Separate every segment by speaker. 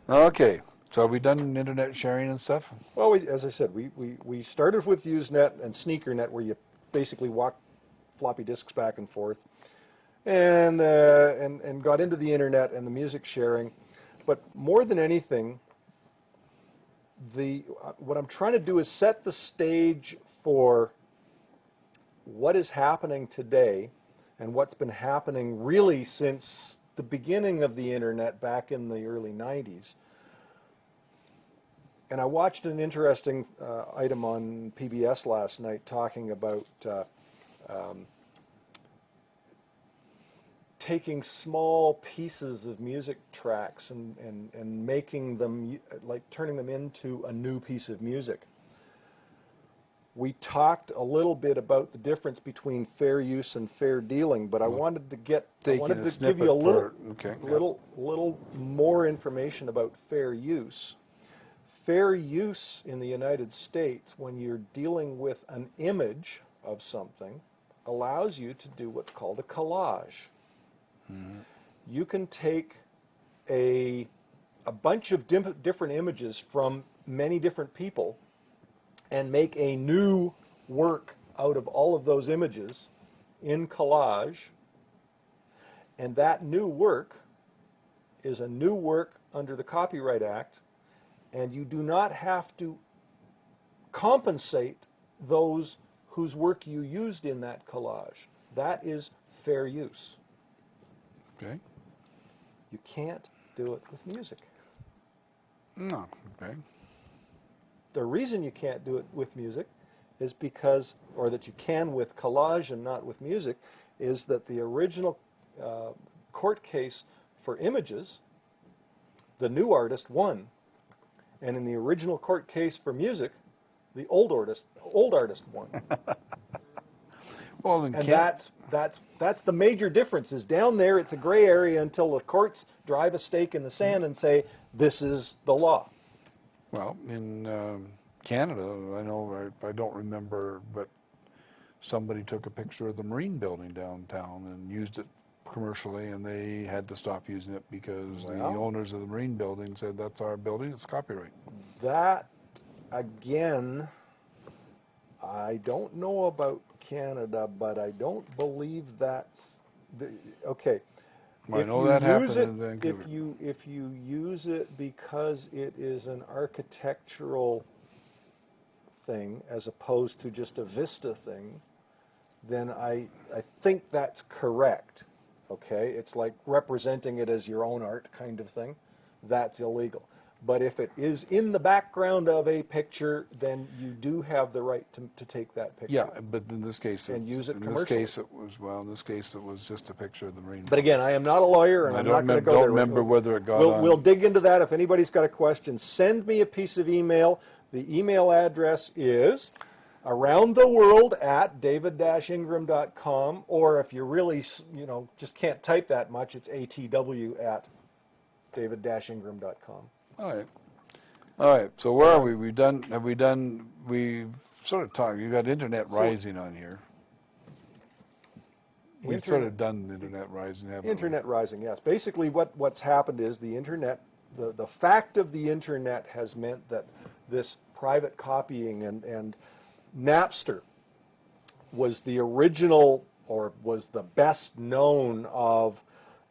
Speaker 1: Okay. So have we done internet sharing and stuff?
Speaker 2: Well, as I said, we started with Usenet and SneakerNet, where you basically walk floppy disks back and forth, and got into the internet and the music sharing. But more than anything, what I'm trying to do is set the stage for what is happening today and what's been happening really since the beginning of the internet back in the early 90s. And I watched an interesting item on PBS last night talking about taking small pieces of music tracks and making them, like turning them into a new piece of music. We talked a little bit about the difference between fair use and fair dealing, but I wanted to give you a little more information about fair use. Fair use in the United States, when you're dealing with an image of something, allows you to do what's called a collage. Mm-hmm. You can take a bunch of different images from many different people and make a new work out of all of those images in collage, and that new work is a new work under the Copyright Act, and you do not have to compensate those whose work you used in that collage. That is fair use.
Speaker 1: Okay.
Speaker 2: You can't do it with music.
Speaker 1: No. Okay.
Speaker 2: The reason you can't do it with music is because, or that you can with collage and not with music, is that the original court case for images, the new artist won. And in the original court case for music, the old artist won.
Speaker 1: Well,
Speaker 2: and that's the major difference. Is down there, it's a gray area until the courts drive a stake in the sand and say this is the law.
Speaker 1: Well, in Canada, I know I don't remember, but somebody took a picture of the Marine building downtown and used it commercially, and they had to stop using it because the owners of the Marine building said that's our building, it's copyright.
Speaker 2: That, again, I don't know about Canada, but I don't believe that's okay.
Speaker 1: I know that happened in Vancouver.
Speaker 2: If you use it because it is an architectural thing as opposed to just a Vista thing, then I think that's correct. Okay, it's like representing it as your own art kind of thing. That's illegal. But if it is in the background of a picture, then you do have the right to take that picture.
Speaker 1: Yeah, but in this case,
Speaker 2: use it commercially.
Speaker 1: In this case, it was just a picture of the Marine.
Speaker 2: But again, I am not a lawyer, and I'm not going to go there.
Speaker 1: I don't remember whether it got on.
Speaker 2: We'll dig into that. If anybody's got a question, send me a piece of email. The email address is aroundtheworld@david-ingram.com, or if you really, just can't type that much, it's atw@david-ingram.com.
Speaker 1: All right. So where are we? We've sort of talked. You got Internet Rising on here. We've sort of done Internet Rising, haven't we?
Speaker 2: Internet Rising, yes. Basically, what's happened is the Internet, the fact of the Internet has meant that this private copying and Napster was the original, or was the best known of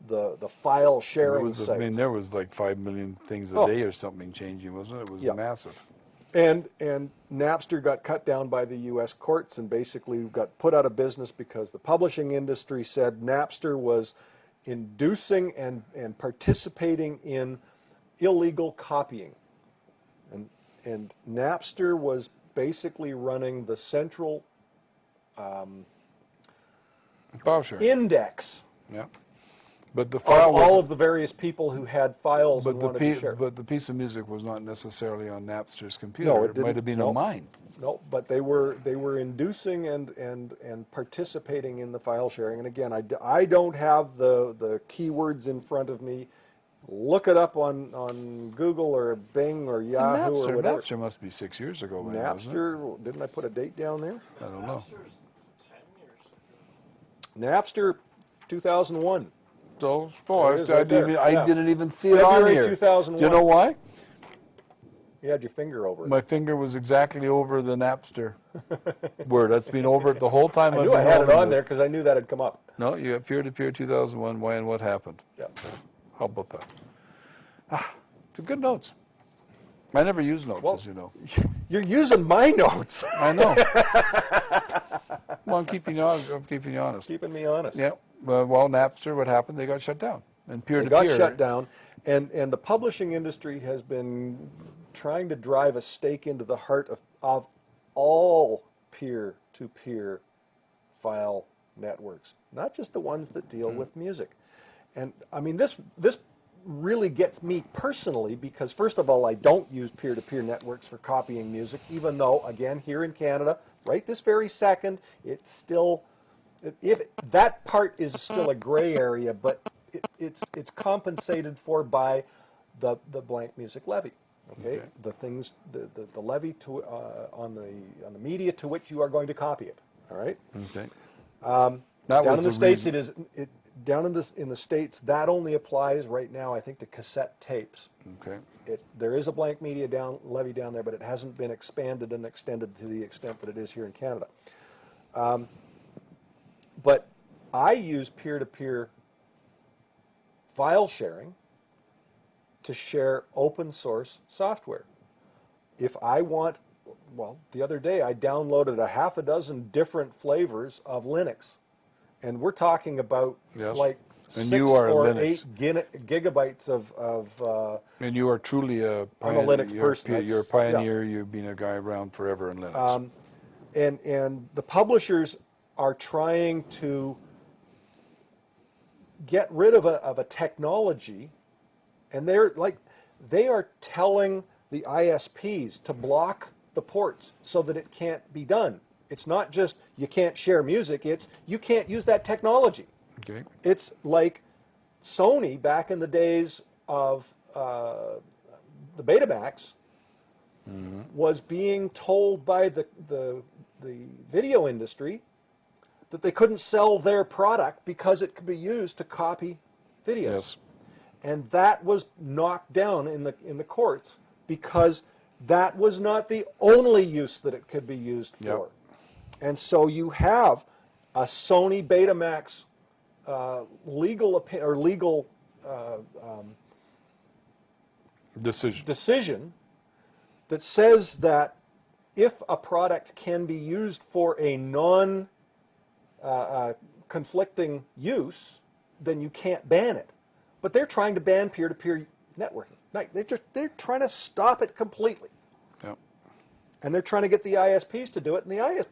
Speaker 2: the file sharing sites.
Speaker 1: I mean, there was like 5 million things a day or something changing, wasn't it? It was massive.
Speaker 2: And Napster got cut down by the U.S. courts and basically got put out of business because the publishing industry said Napster was inducing and participating in illegal copying. And Napster was basically running the central index.
Speaker 1: Yeah. But the file
Speaker 2: all of the various people who had files and wanted to share.
Speaker 1: But the piece of music was not necessarily on Napster's computer.
Speaker 2: No,
Speaker 1: it might have been on mine.
Speaker 2: No, but they were inducing and participating in the file sharing. And again, I don't have the keywords in front of me. Look it up on Google or Bing or Yahoo or whatever.
Speaker 1: Napster must be 6 years ago.
Speaker 2: Napster, didn't I put a date down there?
Speaker 1: I don't know.
Speaker 3: Napster's 10 years ago.
Speaker 2: Napster, 2001.
Speaker 1: So,
Speaker 2: There it is right there.
Speaker 1: I
Speaker 2: Yeah.
Speaker 1: didn't even see it on
Speaker 2: February
Speaker 1: here.
Speaker 2: 2001.
Speaker 1: Do you know why?
Speaker 2: You had your finger over it.
Speaker 1: My finger was exactly over the Napster word. That's been over it the whole time.
Speaker 2: I
Speaker 1: I've
Speaker 2: knew
Speaker 1: been
Speaker 2: I had it
Speaker 1: holding
Speaker 2: on there
Speaker 1: this.
Speaker 2: because I knew that had come up.
Speaker 1: No, you got peer-to-peer 2001. Why and what happened?
Speaker 2: Yeah.
Speaker 1: How about that? It's good notes. I never use notes,
Speaker 2: Well,
Speaker 1: as you know.
Speaker 2: You're using my notes.
Speaker 1: I know. Well, I'm keeping you honest.
Speaker 2: Keeping me honest.
Speaker 1: Yeah. Well, Napster, what happened? They got shut down. And
Speaker 2: They
Speaker 1: peer-to-peer.
Speaker 2: got shut down, and the publishing industry has been trying to drive a stake into the heart of all peer-to-peer file networks, not just the ones that deal with music. And I mean, this really gets me personally because, first of all, I don't use peer-to-peer networks for copying music, even though, again, here in Canada, right this very second, it's still, if that part is still a gray area, but it's compensated for by the blank music levy. Okay, the things, the levy to on the media to which you are going to copy it. All right.
Speaker 1: Okay.
Speaker 2: Down in the States, down in the States, that only applies right now, I think, to cassette tapes.
Speaker 1: Okay.
Speaker 2: There is a blank media levy down there, but it hasn't been expanded and extended to the extent that it is here in Canada. But I use peer-to-peer file sharing to share open source software. If I want, well, the other day I downloaded a half a dozen different flavors of Linux. And we're talking about like
Speaker 1: and
Speaker 2: 6
Speaker 1: you are
Speaker 2: or
Speaker 1: Linux.
Speaker 2: 8 gigabytes of
Speaker 1: and you are truly a pioneer.
Speaker 2: I'm a Linux person.
Speaker 1: You're a pioneer. Yeah. You've been a guy around forever in Linux.
Speaker 2: And the publishers are trying to get rid of a technology, and they are telling the ISPs to block the ports so that it can't be done. It's not just you can't share music, it's you can't use that technology.
Speaker 1: Okay.
Speaker 2: It's like Sony back in the days of the Betamax was being told by the video industry that they couldn't sell their product because it could be used to copy videos.
Speaker 1: Yes.
Speaker 2: And that was knocked down in the courts because that was not the only use that it could be used for. And so you have a Sony Betamax legal decision that says that if a product can be used for a non-conflicting use, then you can't ban it. But they're trying to ban peer-to-peer networking. They're trying to stop it completely.
Speaker 1: Yep.
Speaker 2: And they're trying to get the ISPs to do it, and